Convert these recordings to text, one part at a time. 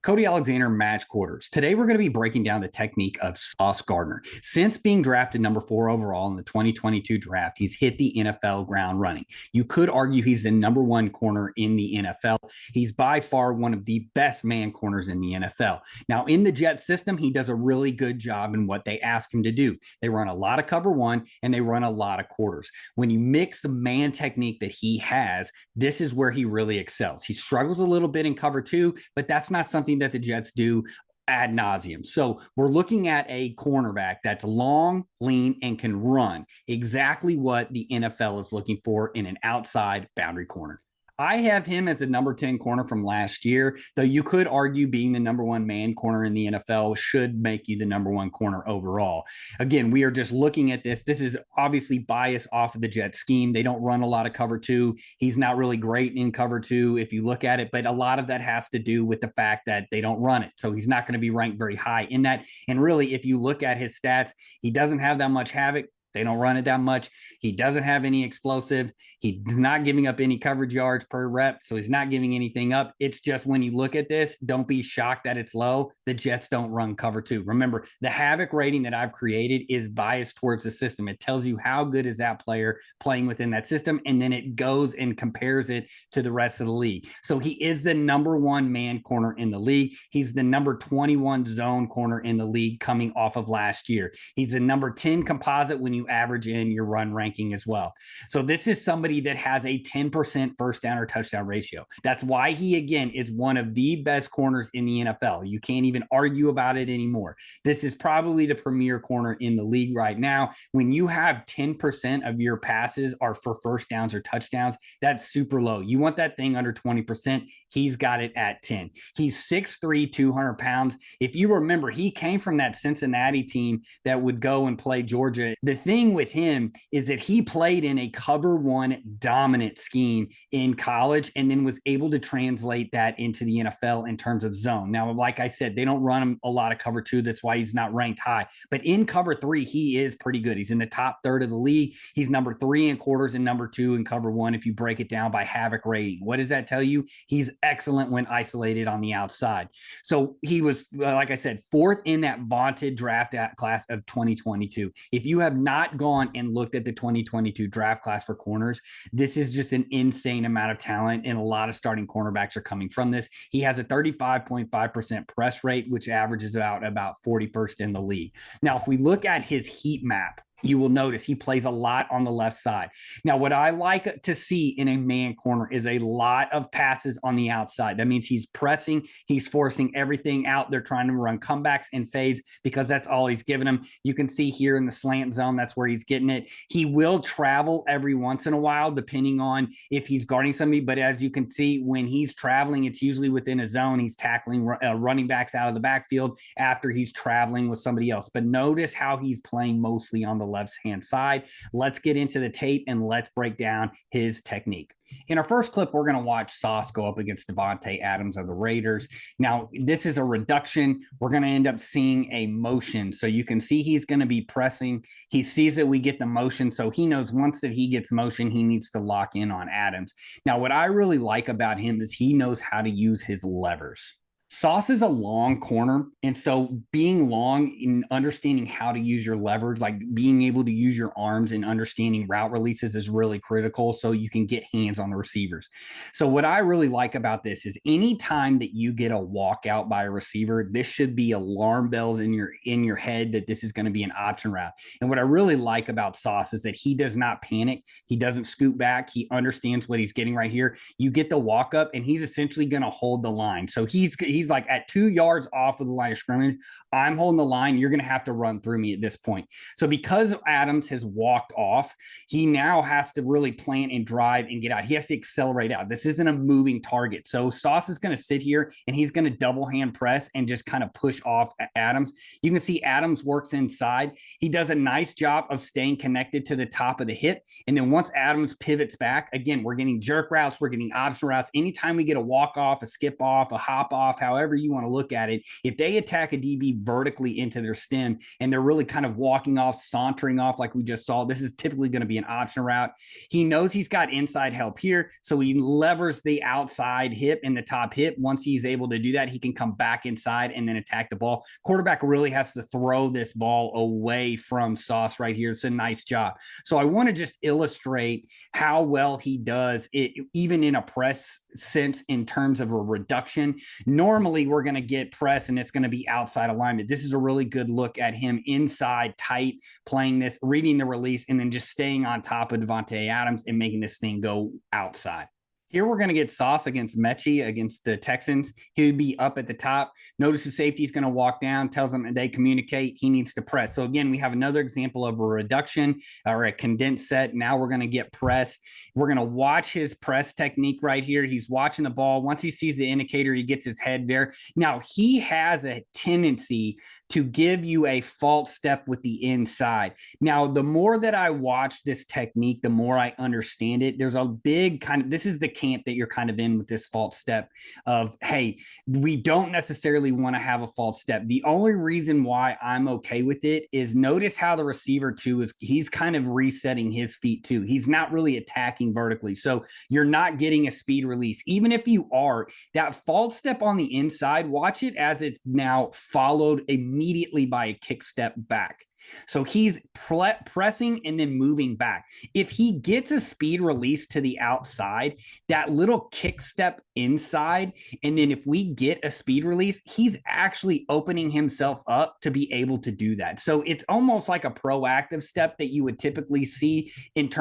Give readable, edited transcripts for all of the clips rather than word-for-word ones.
Cody Alexander, Match Quarters. Today, we're going to be breaking down the technique of Sauce Gardner. Since being drafted number 4 overall in the 2022 draft, he's hit the NFL ground running. You could argue he's the number 1 corner in the NFL. He's by far one of the best man corners in the NFL. Now, in the Jet system, he does a really good job in what they ask him to do. They run a lot of cover 1 and they run a lot of quarters. When you mix the man technique that he has, this is where he really excels. He struggles a little bit in cover 2, but that's not something that the Jets do ad nauseum. So we're looking at a cornerback that's long, lean, and can run. Exactly what the NFL is looking for in an outside boundary corner. I have him as a number 10 corner from last year, though you could argue being the number 1 man corner in the NFL should make you the number 1 corner overall. Again, we are just looking at this. This is obviously biased off of the Jet scheme. They don't run a lot of cover 2. He's not really great in cover 2 if you look at it, but a lot of that has to do with the fact that they don't run it. So he's not going to be ranked very high in that. And really, if you look at his stats, he doesn't have that much havoc. They don't run it that much. He doesn't have any explosive. He's not giving up any coverage yards per rep, so he's not giving anything up. It's just when you look at this, don't be shocked that it's low. The Jets don't run cover 2. Remember, the Havoc rating that I've created is biased towards the system. It tells you how good is that player playing within that system, and then it goes and compares it to the rest of the league. So he is the number 1 man corner in the league. He's the number 21 zone corner in the league coming off of last year. He's the number 10 composite when you average in your run ranking as well. So this is somebody that has a 10% first down or touchdown ratio. That's why he, again, is one of the best corners in the NFL. You can't even argue about it anymore. This is probably the premier corner in the league right now. When you have 10% of your passes are for first downs or touchdowns, that's super low. You want that thing under 20%. He's got it at 10. He's 6'3", 200 pounds. If you remember, he came from that Cincinnati team that would go and play Georgia. The thing with him is that he played in a cover 1 dominant scheme in college and then was able to translate that into the NFL in terms of zone. Now, like I said, they don't run him a lot of cover 2. That's why he's not ranked high. But in cover 3, he is pretty good. He's in the top third of the league. He's number 3 in quarters and number 2 in cover 1 if you break it down by Havoc rating. What does that tell you? He's excellent when isolated on the outside. So he was, like I said, 4th in that vaunted draft class of 2022. If you have not gone and looked at the 2022 draft class for corners, this is just an insane amount of talent, and a lot of starting cornerbacks are coming from this. He has a 35.5% press rate, which averages about 41st in the league. Now, if we look at his heat map, you will notice he plays a lot on the left side. Now, what I like to see in a man corner is a lot of passes on the outside. That means he's pressing, he's forcing everything out. They're trying to run comebacks and fades because that's all he's giving them. You can see here in the slant zone, that's where he's getting it. He will travel every once in a while, depending on if he's guarding somebody. But as you can see, when he's traveling, it's usually within a zone. He's tackling running backs out of the backfield after he's traveling with somebody else. But notice how he's playing mostly on the left-hand side. Let's get into the tape and let's break down his technique. In our first clip, we're going to watch Sauce go up against Davante Adams of the Raiders. Now, this is a reduction. We're going to end up seeing a motion. So you can see he's going to be pressing. He sees that we get the motion, so he knows once that he gets motion, he needs to lock in on Adams. Now, what I really like about him is he knows how to use his levers. Sauce is a long corner, and so being long in understanding how to use your leverage, like being able to use your arms and understanding route releases is really critical so you can get hands on the receivers. So what I really like about this is anytime that you get a walkout by a receiver, this should be alarm bells in your head that this is going to be an option route. And what I really like about Sauce is that he does not panic. He doesn't scoot back. He understands what he's getting right here. You get the walk up, and he's essentially going to hold the line. So he's like at 2 yards off of the line of scrimmage. I'm holding the line. You're going to have to run through me at this point. So because Adams has walked off, he now has to really plan and drive and get out. He has to accelerate out. This isn't a moving target. So Sauce is going to sit here and he's going to double hand press and just kind of push off Adams. You can see Adams works inside. He does a nice job of staying connected to the top of the hip. And then once Adams pivots back, again, we're getting jerk routes. We're getting option routes. Anytime we get a walk off, a skip off, a hop off, however you want to look at it, if they attack a DB vertically into their stem and they're really kind of walking off, sauntering off like we just saw, this is typically going to be an option route. He knows he's got inside help here, so he levers the outside hip and the top hip. Once he's able to do that, he can come back inside and then attack the ball. Quarterback really has to throw this ball away from Sauce right here. It's a nice job. So I want to just illustrate how well he does it, even in a press sense in terms of a reduction. Normally, we're going to get press and it's going to be outside alignment. This is a really good look at him inside, tight, playing this, reading the release, and then just staying on top of Devontae Adams and making this thing go outside. Here we're going to get Sauce against Mechie against the Texans. He would be up at the top. Notice the safety is going to walk down, tells him they communicate. He needs to press. So again, we have another example of a reduction or a condensed set. Now we're going to get press. We're going to watch his press technique right here. He's watching the ball. Once he sees the indicator, he gets his head there. Now he has a tendency to give you a false step with the inside. Now, the more that I watch this technique, the more I understand it. There's a big kind of, this is the camp that you're kind of in with this false step of, hey, we don't necessarily want to have a false step. The only reason why I'm okay with it is notice how the receiver too is, he's kind of resetting his feet too. He's not really attacking vertically. So you're not getting a speed release. Even if you are, that false step on the inside, watch it as it's now followed immediately by a kick step back. So he's pressing and then moving back. If he gets a speed release to the outside, that little kick step inside, and then if we get a speed release, he's actually opening himself up to be able to do that. So it's almost like a proactive step that you would typically see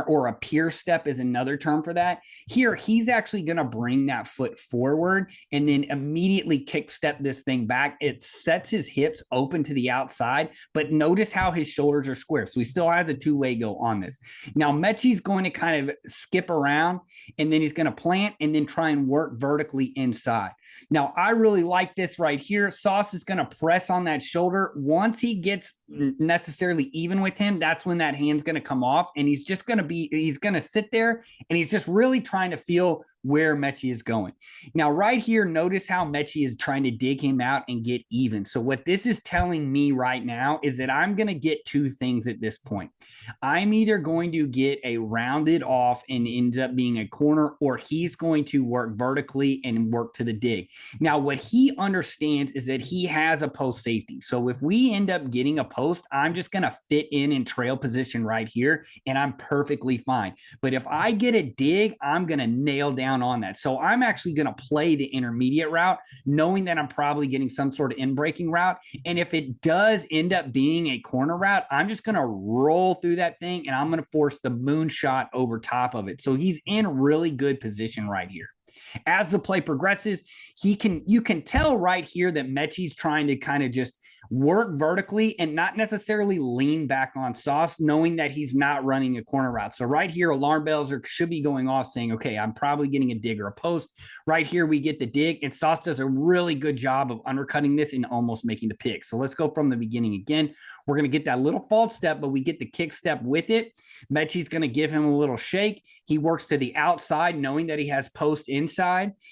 or a peer step is another term for that. Here, he's actually going to bring that foot forward and then immediately kick step this thing back. It sets his hips open to the outside, but notice how his shoulders are square. So he still has a two-way go on this. Now, Mechie's going to kind of skip around, and then he's going to plant and then try and work vertically inside. Now, I really like this right here. Sauce is going to press on that shoulder. Once he gets necessarily even with him, that's when that hand's going to come off, and he's just going to he's going to sit there, and he's just really trying to feel where Mechie is going. Now, right here, notice how Mechie is trying to dig him out and get even. So what this is telling me right now is that I'm going to get two things at this point. I'm either going to get a rounded off and ends up being a corner, or he's going to work vertically and work to the dig. Now, what he understands is that he has a post safety. So if we end up getting a post, I'm just going to fit in trail position right here, and I'm perfectly fine. But if I get a dig, I'm going to nail down on that. So I'm actually going to play the intermediate route, knowing that I'm probably getting some sort of in-breaking route. And if it does end up being a corner route, I'm just going to roll through that thing, and I'm going to force the moonshot over top of it. So he's in really good position right here. As the play progresses, you can tell right here that Mechie's trying to kind of just work vertically and not necessarily lean back on Sauce, knowing that he's not running a corner route. So right here, alarm bells should be going off saying, okay, I'm probably getting a dig or a post. Right here, we get the dig, and Sauce does a really good job of undercutting this and almost making the pick. So let's go from the beginning again. We're going to get that little false step, but we get the kick step with it. Mechie's going to give him a little shake. He works to the outside, knowing that he has post inside.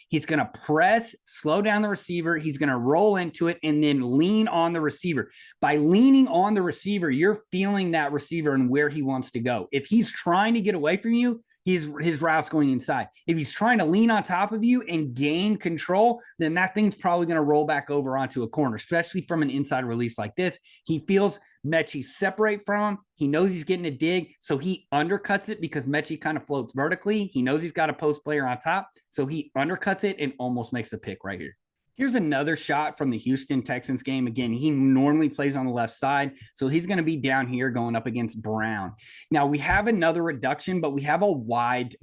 He's going to press, slow down the receiver. He's going to roll into it and then lean on the receiver. By leaning on the receiver, you're feeling that receiver and where he wants to go. If he's trying to get away from you, his route's going inside. If he's trying to lean on top of you and gain control, then that thing's probably going to roll back over onto a corner, especially from an inside release like this. He feels Mechie separate from him. He knows he's getting a dig, so he undercuts it because Mechie kind of floats vertically. He knows he's got a post player on top, so he undercuts it and almost makes a pick right here. Here's another shot from the Houston Texans game. Again, he normally plays on the left side, so he's going to be down here going up against Brown. Now, we have another reduction, but we have a wide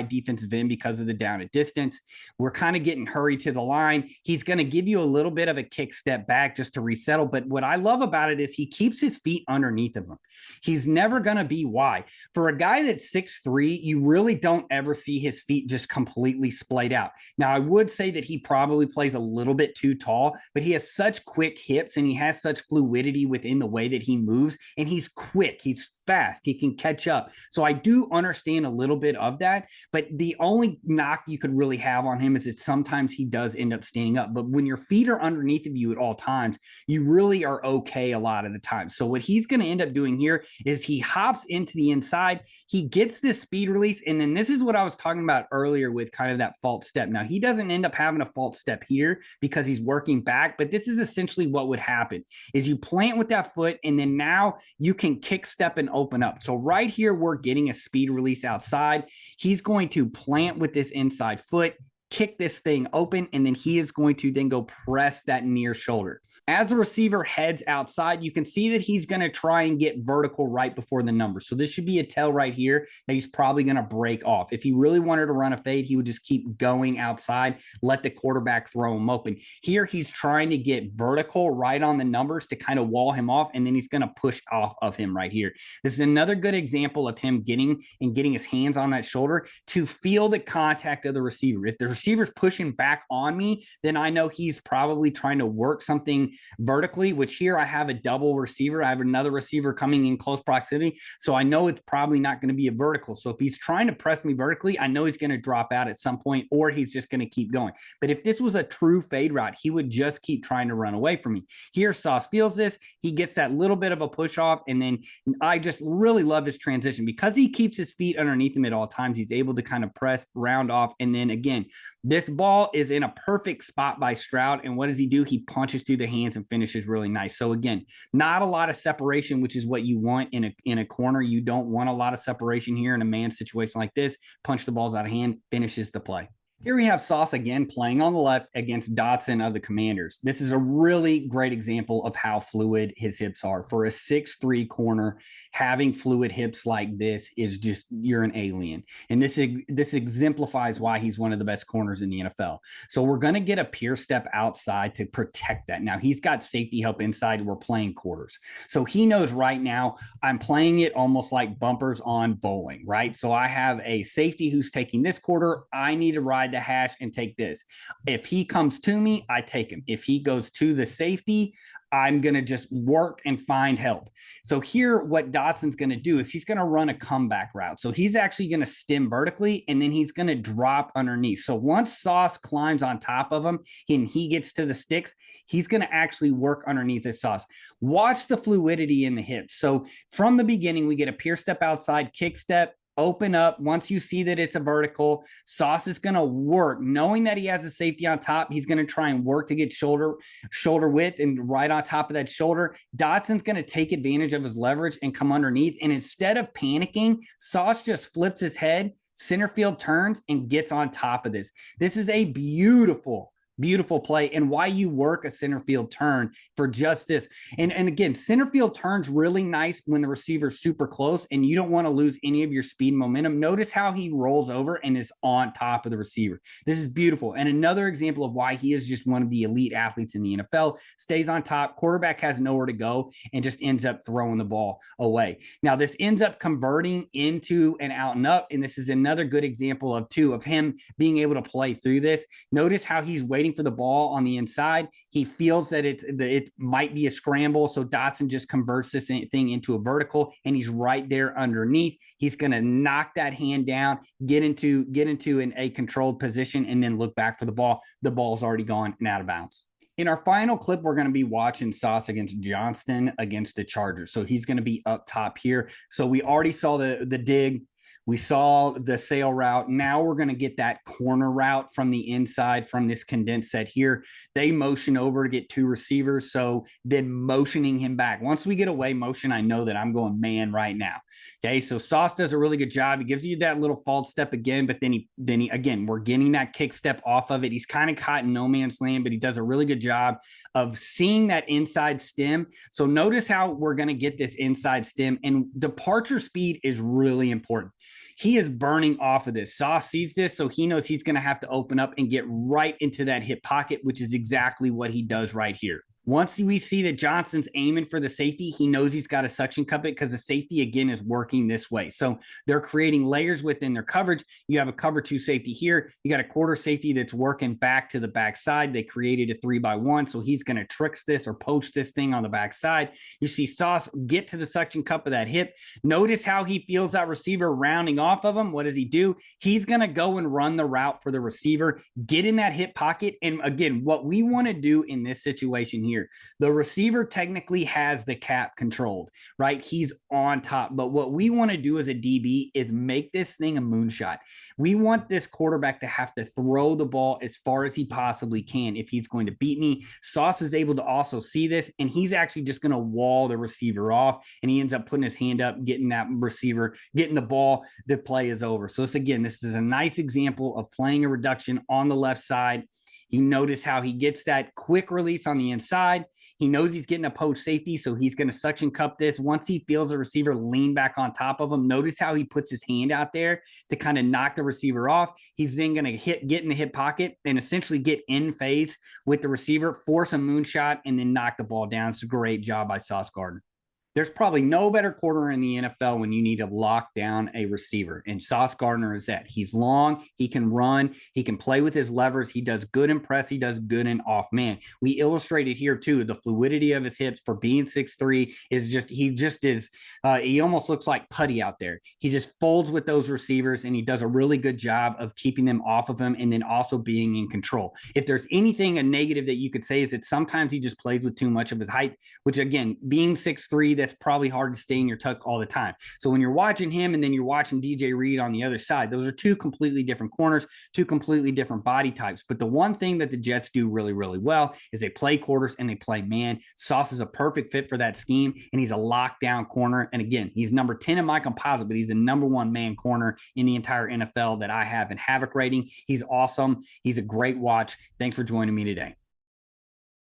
defensive end because of the down at distance. We're kind of getting hurried to the line. He's going to give you a little bit of a kick step back just to resettle, but what I love about it is he keeps his feet underneath of him. He's never going to be wide. For a guy that's 6'3", you really don't ever see his feet just completely splayed out. Now, I would say that he probably plays a little bit too tall, but he has such quick hips and he has such fluidity within the way that he moves, and he's quick. He's fast. He can catch up. So I do understand a little bit of that, but the only knock you could really have on him is that sometimes he does end up standing up. But when your feet are underneath of you at all times, you really are okay a lot of the time. So what he's going to end up doing here is he hops into the inside, he gets this speed release, and then this is what I was talking about earlier with kind of that false step. Now, he doesn't end up having a false step here because he's working back, but this is essentially what would happen is you plant with that foot, and then now you can kick step and open up. So right here, we're getting a speed release outside. He's going to plant with this inside foot, kick this thing open, and then he is going to then go press that near shoulder. As the receiver heads outside, you can see that he's going to try and get vertical right before the number. So this should be a tell right here that he's probably going to break off. If he really wanted to run a fade, he would just keep going outside, let the quarterback throw him open. Here, he's trying to get vertical right on the numbers to kind of wall him off, and then he's going to push off of him right here. This is another good example of him getting his hands on that shoulder to feel the contact of the receiver. If the receiver's pushing back on me, then I know he's probably trying to work something vertically, which here I have a double receiver. I have another receiver coming in close proximity. So I know it's probably not going to be a vertical. So if he's trying to press me vertically, I know he's going to drop out at some point, or he's just going to keep going. But if this was a true fade route, he would just keep trying to run away from me. Here, Sauce feels this. He gets that little bit of a push off. And then I just really love his transition because he keeps his feet underneath him at all times. He's able to kind of press, round off. And then again, this ball is in a perfect spot by Stroud. And what does he do? He punches through the hands and finishes really nice. So again, not a lot of separation, which is what you want in a corner. You don't want a lot of separation here in a man situation like this. Punch the balls out of hand, finishes the play. Here we have Sauce again playing on the left against Dotson of the Commanders. This is a really great example of how fluid his hips are. For a 6'3" corner, having fluid hips like this is just, you're an alien. And this exemplifies why he's one of the best corners in the NFL. So we're going to get a peer step outside to protect that. Now, he's got safety help inside. We're playing quarters. So he knows right now I'm playing it almost like bumpers on bowling, right? So I have a safety who's taking this quarter. I need to ride the hash and take this. If he comes to me, I take him. If he goes to the safety, I'm going to just work and find help. So here, what Dotson's going to do is he's going to run a comeback route. So he's actually going to stem vertically, and then he's going to drop underneath. So once Sauce climbs on top of him and he gets to the sticks, he's going to actually work underneath the Sauce. Watch the fluidity in the hips. So from the beginning, we get a peer step outside, kick step, open up. Once you see that it's a vertical, Sauce is going to work. Knowing that he has a safety on top, he's going to try and work to get shoulder width and right on top of that shoulder. Dotson's going to take advantage of his leverage and come underneath. And instead of panicking, Sauce just flips his head, center field turns, and gets on top of this. This is a beautiful play, and why you work a center field turn for just this. And again, center field turns really nice when the receiver's super close and you don't want to lose any of your speed and momentum. Notice how he rolls over and is on top of the receiver. This is beautiful. And another example of why he is just one of the elite athletes in the NFL. Stays on top, quarterback has nowhere to go, and just ends up throwing the ball away. Now, this ends up converting into an out and up, and this is another good example of him being able to play through this. Notice how he's waiting for the ball on the inside. He feels that it might be a scramble, so Dotson just converts this thing into a vertical, and he's right there underneath. He's going to knock that hand down, get into a controlled position, and then look back for the ball. The ball's already gone and out of bounds. In our final clip, we're going to be watching Sauce against Johnston against the Chargers. So he's going to be up top here. So we already saw the dig. We saw the sail route. Now we're going to get that corner route from the inside from this condensed set here. They motion over to get two receivers, so then motioning him back. Once we get away motion, I know that I'm going man right now. Okay, so Sauce does a really good job. He gives you that little false step again, but then he again, we're getting that kick step off of it. He's kind of caught in no man's land, but he does a really good job of seeing that inside stem. So notice how we're going to get this inside stem, and departure speed is really important. He is burning off of this. Sauce sees this, so he knows he's going to have to open up and get right into that hip pocket, which is exactly what he does right here. Once we see that Johnson's aiming for the safety, he knows he's got to suction cup it because the safety, again, is working this way. So they're creating layers within their coverage. You have a cover 2 safety here. You got a quarter safety that's working back to the backside. They created a 3-by-1, so he's going to tricks this or poach this thing on the backside. You see Sauce get to the suction cup of that hip. Notice how he feels that receiver rounding off of him. What does he do? He's going to go and run the route for the receiver, get in that hip pocket. And again, what we want to do in this situation here, the receiver technically has the cap controlled, right? He's on top. But what we want to do as a DB is make this thing a moonshot. We want this quarterback to have to throw the ball as far as he possibly can if he's going to beat me. Sauce is able to also see this, and he's actually just going to wall the receiver off, and he ends up putting his hand up, getting that receiver, getting the ball. The play is over. So this is a nice example of playing a reduction on the left side. You notice how he gets that quick release on the inside. He knows he's getting a poach safety, so he's going to suction cup this. Once he feels the receiver lean back on top of him, notice how he puts his hand out there to kind of knock the receiver off. He's then going to get in the hip pocket and essentially get in phase with the receiver, force a moonshot, and then knock the ball down. It's a great job by Sauce Gardner. There's probably no better corner in the NFL when you need to lock down a receiver. And Sauce Gardner is that. He's long, he can run, he can play with his levers, he does good in press, he does good in off man. We illustrated here too, the fluidity of his hips for being 6'3" is just, he almost looks like putty out there. He just folds with those receivers, and he does a really good job of keeping them off of him and then also being in control. If there's anything a negative that you could say is that sometimes he just plays with too much of his height, which again, being 6'3", that's probably hard to stay in your tuck all the time. So when you're watching him and then you're watching DJ Reed on the other side, those are two completely different corners, two completely different body types. But the one thing that the Jets do really, really well is they play quarters and they play man. Sauce is a perfect fit for that scheme, and he's a lockdown corner. And again, he's number 10 in my composite, but he's the number 1 man corner in the entire NFL that I have in Havoc rating. He's awesome. He's a great watch. Thanks for joining me today.